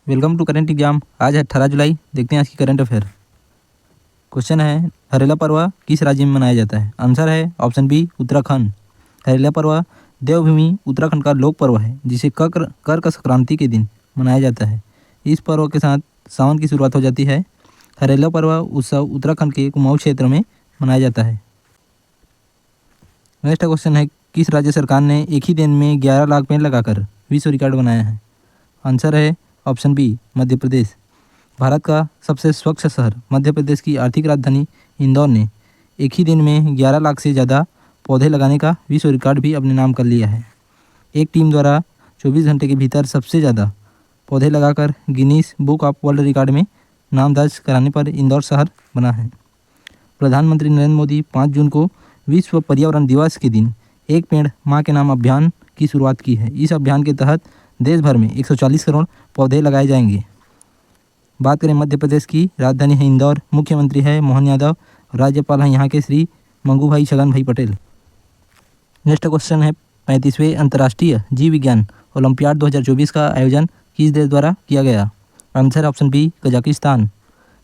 Welcome to current exam. आज है 18 जुलाई। देखते हैं आज की करंट अफेयर। क्वेश्चन है, हरेला पर्व किस राज्य में मनाया जाता है? आंसर है ऑप्शन बी, उत्तराखंड। हरेला पर्व देवभूमि उत्तराखंड का लोक पर्व है जिसे कर्क संक्रांति के दिन मनाया जाता है। इस पर्व के साथ सावन की शुरुआत हो जाती है। हरेला पर्व उत्सव उत्तराखंड के कुमाऊं क्षेत्र में मनाया जाता है। नेक्स्ट क्वेश्चन है, किस राज्य सरकार ने एक ही दिन में 11 लाख पेड़ लगाकर विश्व रिकॉर्ड बनाया है? आंसर है ऑप्शन बी, मध्य प्रदेश। भारत का सबसे स्वच्छ शहर मध्य प्रदेश की आर्थिक राजधानी इंदौर ने एक ही दिन में 11 लाख से ज़्यादा पौधे लगाने का विश्व रिकॉर्ड भी अपने नाम कर लिया है। एक टीम द्वारा 24 घंटे के भीतर सबसे ज़्यादा पौधे लगाकर Guinness book of world record में नाम दर्ज कराने पर इंदौर शहर बना है। प्रधानमंत्री नरेंद्र मोदी 5 जून को विश्व पर्यावरण दिवस के दिन एक पेड़ माँ के नाम अभियान की शुरुआत की है। इस अभियान के तहत देश भर में 140 करोड़ पौधे लगाए जाएंगे। बात करें मध्य प्रदेश की, राजधानी है इंदौर, मुख्यमंत्री है मोहन यादव, राज्यपाल हैं यहाँ के श्री मंगू भाई छगन भाई पटेल। नेक्स्ट क्वेश्चन है, 35वें अंतर्राष्ट्रीय जीव विज्ञान ओलंपियाड 2024 का आयोजन किस देश द्वारा किया गया? Answer option B, Kazakhstan.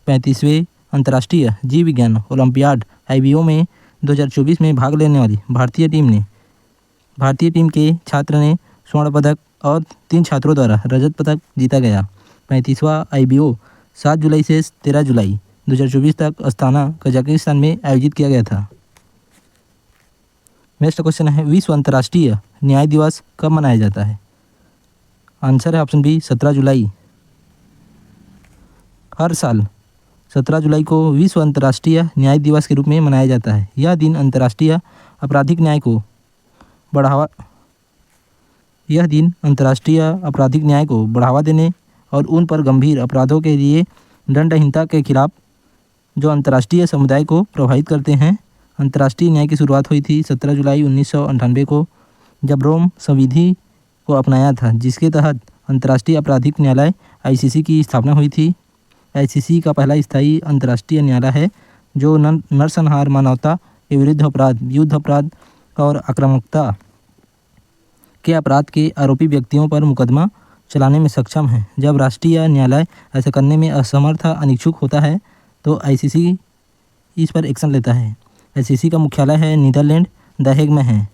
35वें अंतर्राष्ट्रीय जीव विज्ञान ओलंपियाड IBO में 2024 में भाग लेने वाली भारतीय टीम के छात्र ने स्वर्ण पदक और 3 छात्रों द्वारा रजत पदक जीता गया। 35वां IBO 7 जुलाई से 13 जुलाई 2024 तक अस्ताना कजाकिस्तान में आयोजित किया गया था। नेक्स्ट क्वेश्चन है, विश्व अंतर्राष्ट्रीय न्याय दिवस कब मनाया जाता है? आंसर है ऑप्शन बी, 17 जुलाई। हर साल 17 जुलाई को विश्व अंतर्राष्ट्रीय न्याय दिवस के रूप में मनाया जाता है। यह दिन अंतर्राष्ट्रीय आपराधिक न्याय को बढ़ावा देने और उन पर गंभीर अपराधों के लिए दंडहीनता के खिलाफ जो अंतर्राष्ट्रीय समुदाय को प्रभावित करते हैं। अंतर्राष्ट्रीय न्याय की शुरुआत हुई थी 17 जुलाई 1998 को, जब रोम संविधि को अपनाया था, जिसके तहत अंतर्राष्ट्रीय आपराधिक न्यायालय ICC की स्थापना हुई थी। ICC का पहला स्थायी अंतर्राष्ट्रीय न्यायालय है जो नरसंहार, मानवता के विरुद्ध अपराध, युद्ध अपराध और आक्रामकता के अपराध के आरोपी व्यक्तियों पर मुकदमा चलाने में सक्षम है। जब राष्ट्रीय न्यायालय ऐसा करने में असमर्थ अनिच्छुक होता है तो ICC इस पर एक्शन लेता है। ICC का मुख्यालय है नीदरलैंड द हेग में है।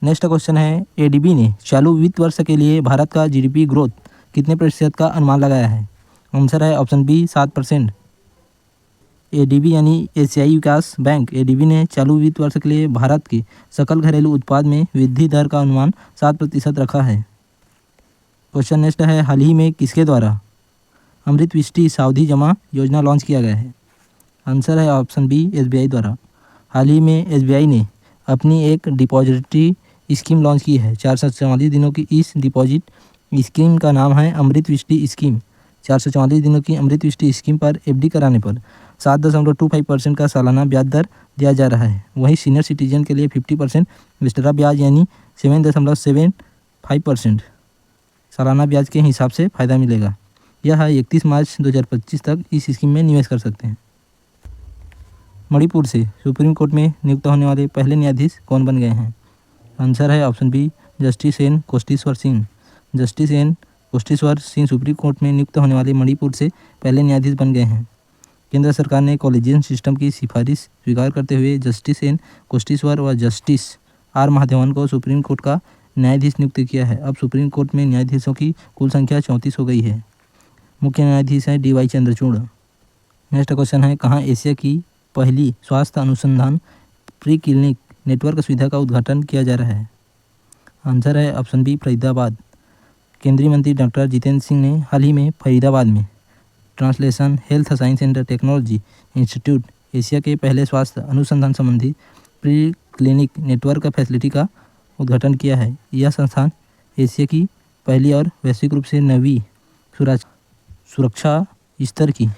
नेक्स्ट क्वेश्चन है, ADB ने चालू वित्त वर्ष के लिए भारत का GDP ग्रोथ कितने प्रतिशत का अनुमान लगाया है? आंसर है ऑप्शन बी, 7%। ADB यानी एशियाई विकास बैंक ADB ने चालू वित्त वर्ष के लिए भारत के सकल घरेलू उत्पाद में वृद्धि दर का अनुमान 7% रखा है। क्वेश्चन नेक्स्ट है, हाल ही में किसके द्वारा अमृत वृष्टि सावधि जमा योजना लॉन्च किया गया है? आंसर है ऑप्शन बी, SBI द्वारा। हाल ही में SBI ने अपनी एक डिपॉजिटरी स्कीम लॉन्च की है। 444 दिनों की इस डिपॉजिट स्कीम का नाम है अमृत वृष्टि स्कीम। 444 दिनों की अमृत वृष्टि स्कीम पर FD कराने पर 7.25% का सालाना ब्याज दर दिया जा रहा है। वहीं सीनियर सिटीजन के लिए 50% विस्तारा ब्याज यानी 7.75% सालाना ब्याज के हिसाब से फ़ायदा मिलेगा। यह 31 मार्च 2025 तक इस स्कीम में निवेश कर सकते हैं। मणिपुर से सुप्रीम कोर्ट में नियुक्त होने वाले पहले न्यायाधीश कौन बन गए हैं? आंसर है option B, justice N Koteshwar Singh. Justice N Koteshwar Singh supreme court में नियुक्त होने वाले मणिपुर से पहले न्यायाधीश बन गए हैं। केंद्र सरकार ने कॉलेजियन सिस्टम की सिफारिश स्वीकार करते हुए जस्टिस एन कोटेश्वर व जस्टिस R महादेवन को सुप्रीम कोर्ट का न्यायाधीश नियुक्त किया है। अब सुप्रीम कोर्ट में न्यायाधीशों की कुल संख्या 34 हो गई है। मुख्य न्यायाधीश हैं DY चंद्रचूड़। नेक्स्ट क्वेश्चन है, कहाँ एशिया की पहली स्वास्थ्य अनुसंधान प्री क्लिनिक नेटवर्क सुविधा का उद्घाटन किया जा रहा है? आंसर है ऑप्शन बी, फरीदाबाद। केंद्रीय मंत्री डॉक्टर जितेंद्र सिंह ने हाल ही में फरीदाबाद में translation health science and technology institute Asia के पहले स्वास्थ्य अनुसंधान संबंधी प्री क्लिनिक नेटवर्क फैसिलिटी का उद्घाटन किया है। यह संस्थान एशिया की पहली और वैश्विक रूप से नवी सुरक्षा स्तर की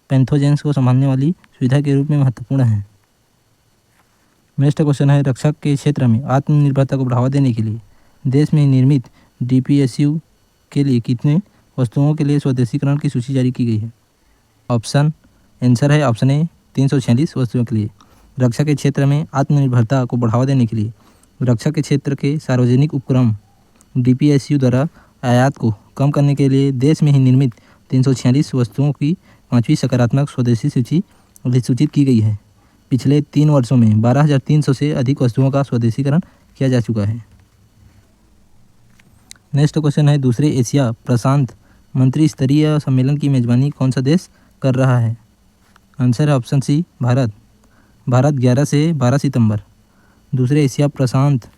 पैथोजेंस को संभालने वाली सुविधा के रूप में महत्वपूर्ण है। नेक्स्ट क्वेश्चन है, रक्षा के क्षेत्र में आत्मनिर्भरता को बढ़ावा देने के लिए देश में निर्मित DPSU के लिए कितने वस्तुओं के लिए स्वदेशीकरण की सूची जारी की गई है? आंसर है ऑप्शन ए, 346 वस्तुओं के लिए। रक्षा के क्षेत्र में आत्मनिर्भरता को बढ़ावा देने के लिए रक्षा के क्षेत्र के सार्वजनिक उपक्रम DPSU द्वारा आयात को कम करने के लिए देश में ही निर्मित 346 वस्तुओं की 5वीं सकारात्मक स्वदेशी सूची अधिसूचित की गई है। पिछले 3 वर्षों में 12,300 से अधिक वस्तुओं का स्वदेशीकरण किया जा चुका है। नेक्स्ट क्वेश्चन है, दूसरे एशिया प्रशांत मंत्री स्तरीय सम्मेलन की मेजबानी कौन सा देश कर रहा है? आंसर है ऑप्शन सी, भारत। भारत 11 से 12 सितंबर दूसरे एशिया प्रशांत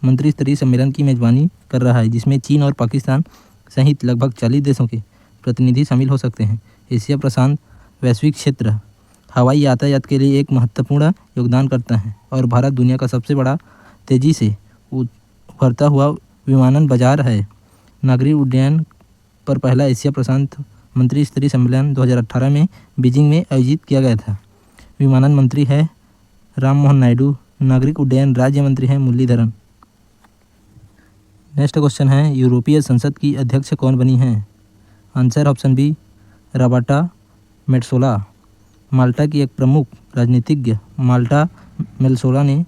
मंत्री स्तरीय सम्मेलन की मेजबानी कर रहा है, जिसमें चीन और पाकिस्तान सहित लगभग 40 देशों के प्रतिनिधि शामिल हो सकते हैं। एशिया प्रशांत वैश्विक क्षेत्र हवाई यातायात के लिए एक महत्वपूर्ण योगदान करता है और भारत दुनिया का सबसे बड़ा तेजी से उभरता हुआ विमानन बाजार है। नागरिक उड्डयन पर पहला एशिया प्रशांत मंत्री स्तरीय सम्मेलन 2018 में बीजिंग में आयोजित किया गया था। विमानन मंत्री है राम मोहन नायडू। नागरिक उड्डयन राज्य मंत्री हैं मुरलीधरन। नेक्स्ट क्वेश्चन है, यूरोपीय संसद की अध्यक्ष कौन बनी हैं? Answer option B, Roberta Metsola. Malta की एक प्रमुख राजनीतिज्ञ माल्टा मेट्सोला ने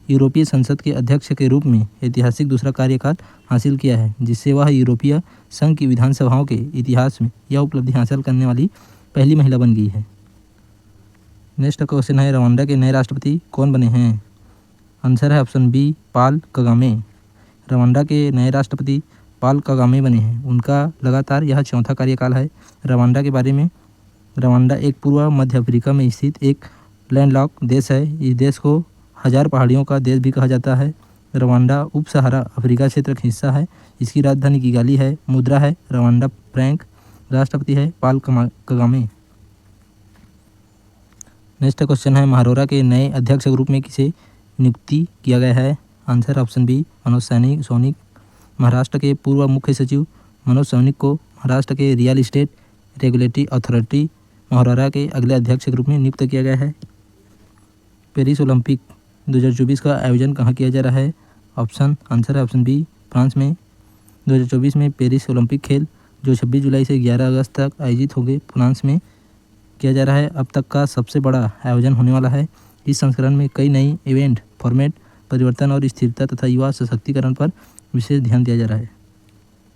यूरोपीय संसद के अध्यक्ष के रूप में ऐतिहासिक दूसरा कार्यकाल हासिल किया है, जिससे वह यूरोपीय संघ की विधानसभाओं के इतिहास में यह उपलब्धि हासिल करने वाली पहली महिला बन गई है। नेक्स्ट क्वेश्चन है, रवांडा के नए राष्ट्रपति कौन बने हैं? आंसर है ऑप्शन बी, पाल कगामे। रवांडा के नए राष्ट्रपति पाल कगामे बने हैं। उनका लगातार यह चौथा कार्यकाल है। रवांडा के बारे में, रवांडा एक पूर्व मध्य अफ्रीका में स्थित एक लैंडलॉक देश है। इस देश को 1000 पहाड़ियों का देश भी कहा जाता है। रवांडा उप सहारा अफ्रीका क्षेत्र का हिस्सा है। इसकी राजधानी किगाली है। मुद्रा है रवांडा फ्रैंक। राष्ट्रपति है पाल कगामे। नेक्स्ट क्वेश्चन है, महारोरा के नए अध्यक्ष के रूप में किसे नियुक्ति किया गया है? आंसर ऑप्शन बी, मनोज सैनिक। महाराष्ट्र के पूर्व मुख्य सचिव मनोज सैनिक को महाराष्ट्र के रियल एस्टेट रेगुलेटरी अथॉरिटी महारोरा के अगले अध्यक्ष के रूप में नियुक्त किया गया है। पेरिस ओलंपिक 2024 का आयोजन कहाँ किया जा रहा है? आंसर है ऑप्शन बी, फ्रांस में। 2024 में पेरिस ओलंपिक खेल जो 26 जुलाई से 11 अगस्त तक आयोजित होंगे, फ्रांस में किया जा रहा है। अब तक का सबसे बड़ा आयोजन होने वाला है। इस संस्करण में कई नई इवेंट फॉर्मेट परिवर्तन और स्थिरता तथा युवा सशक्तिकरण पर विशेष ध्यान दिया जा रहा है।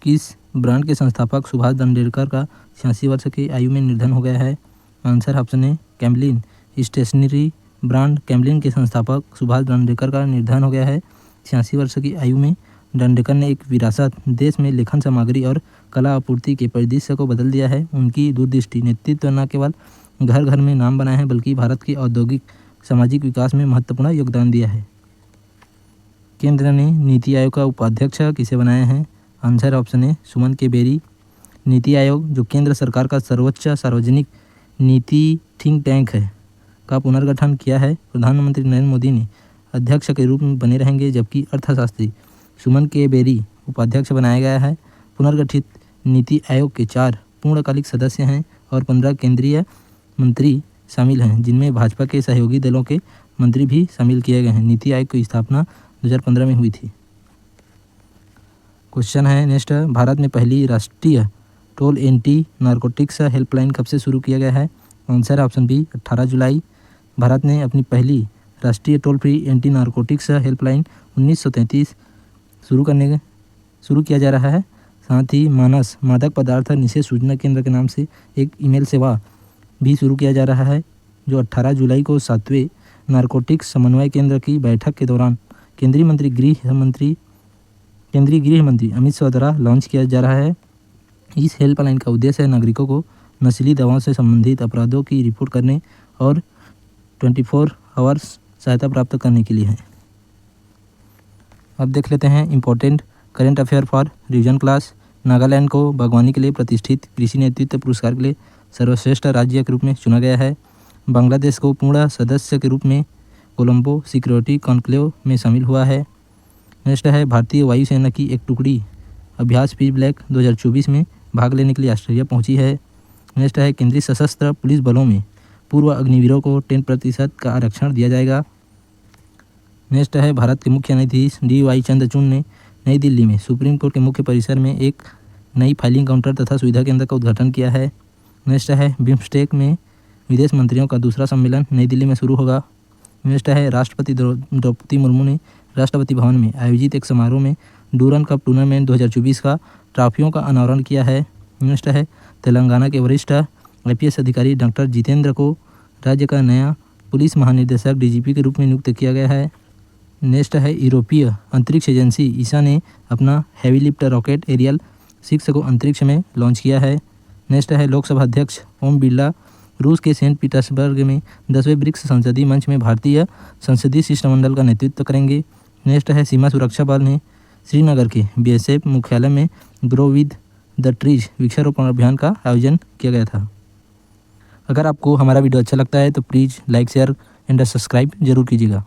किस ब्रांड के संस्थापक सुभाष दंडेलकर का 86 वर्ष की आयु में निधन हो गया है? Answer option A, Camlin. Stationery brand Camlin के संस्थापक सुभाष दंडेलकर का निधन हो गया है। 86 वर्ष की आयु में दंडेलकर ने एक विरासत देश में लेखन सामग्री और कला आपूर्ति के परिदृश्य को बदल दिया है। उनकी दूरदृष्टि नेतृत्व न केवल घर घर में नाम बनाया है, बल्कि भारत के औद्योगिक सामाजिक विकास में महत्वपूर्ण योगदान दिया है। केंद्र ने नीति आयोग का उपाध्यक्ष किसे बनाया है? आंसर ऑप्शन ए, सुमन के बेरी। नीति आयोग जो केंद्र सरकार का सर्वोच्च सार्वजनिक नीति थिंक टैंक है का पुनर्गठन किया है। प्रधानमंत्री नरेंद्र मोदी ने अध्यक्ष के रूप में बने रहेंगे, जबकि अर्थशास्त्री सुमन के बेरी उपाध्यक्ष बनाया गया है। पुनर्गठित नीति आयोग के 4 पूर्णकालिक सदस्य हैं और 15 केंद्रीय मंत्री शामिल हैं, जिनमें भाजपा के सहयोगी दलों के मंत्री भी शामिल किए गए हैं। नीति आयोग की स्थापना 2015 में हुई थी। क्वेश्चन है नेक्स्ट, भारत में पहली राष्ट्रीय टोल एंटी नारकोटिक्स हेल्पलाइन कब से शुरू किया गया है? आंसर ऑप्शन बी, 18 जुलाई। भारत ने अपनी पहली राष्ट्रीय toll free anti narcotics helpline 1933 शुरू किया जा रहा है। साथ ही मानस मादक पदार्थ निषेध सूचना केंद्र के नाम से एक ईमेल सेवा भी शुरू किया जा रहा है, जो 18 जुलाई को 7वें नारकोटिक्स समन्वय केंद्र की बैठक के दौरान केंद्रीय गृह मंत्री अमित शाह द्वारा लॉन्च किया जा रहा है। इस हेल्पलाइन का उद्देश्य नागरिकों को नशीली दवाओं से संबंधित अपराधों की रिपोर्ट करने और 24 आवर्स सहायता प्राप्त करने के लिए है। अब देख लेते हैं important current affair for revision class. Nagaland को बागवानी के लिए प्रतिष्ठित कृषि नेतृत्व पुरस्कार के लिए सर्वश्रेष्ठ राज्य के रूप में चुना गया है। बांग्लादेश को पूर्ण सदस्य के रूप में कोलंबो सिक्योरिटी कॉन्क्लेव में शामिल हुआ है। नेक्स्ट है, भारतीय वायुसेना की एक टुकड़ी अभ्यास पीस ब्लैक 2024 में भाग लेने के लिए ऑस्ट्रेलिया पहुंची है। नेक्स्ट है, केंद्रीय सशस्त्र पुलिस बलों में पूर्व अग्निवीरों को 10% का आरक्षण दिया जाएगा। नेक्स्ट है, भारत के मुख्य न्यायाधीश DY चंद्रचूड़ ने नई दिल्ली में सुप्रीम कोर्ट के मुख्य परिसर में एक नई फाइलिंग काउंटर तथा सुविधा केंद्र का उद्घाटन किया है। नेक्स्ट है, बिम्स्टेक में विदेश मंत्रियों का दूसरा सम्मेलन नई दिल्ली में शुरू होगा। नेक्स्ट है, राष्ट्रपति द्रौपदी मुर्मू ने राष्ट्रपति भवन में आयोजित एक समारोह में डूरन कप टूर्नामेंट 2024 का ट्रॉफियों का अनावरण किया है। नेक्स्ट है तेलंगाना के वरिष्ठ IPS अधिकारी डॉक्टर जितेंद्र को राज्य का नया पुलिस महानिदेशक DGP के रूप में नियुक्त किया गया है। नेक्स्ट है यूरोपीय अंतरिक्ष एजेंसी ईसा ने अपना हैवी लिफ्ट रॉकेट एरियल 6 को अंतरिक्ष में लॉन्च किया है। नेक्स्ट है लोकसभा अध्यक्ष ओम बिरला रूस के सेंट पीटर्सबर्ग में 10वें ब्रिक्स संसदीय मंच में भारतीय संसदीय शिष्टमंडल का नेतृत्व करेंगे। नेक्स्ट है सीमा सुरक्षा बल ने श्रीनगर के BSF मुख्यालय में ग्रो विद द ट्रीज वृक्षारोपण अभियान का आयोजन किया गया था। अगर आपको हमारा वीडियो अच्छा लगता है तो please like share and subscribe जरूर कीजिएगा।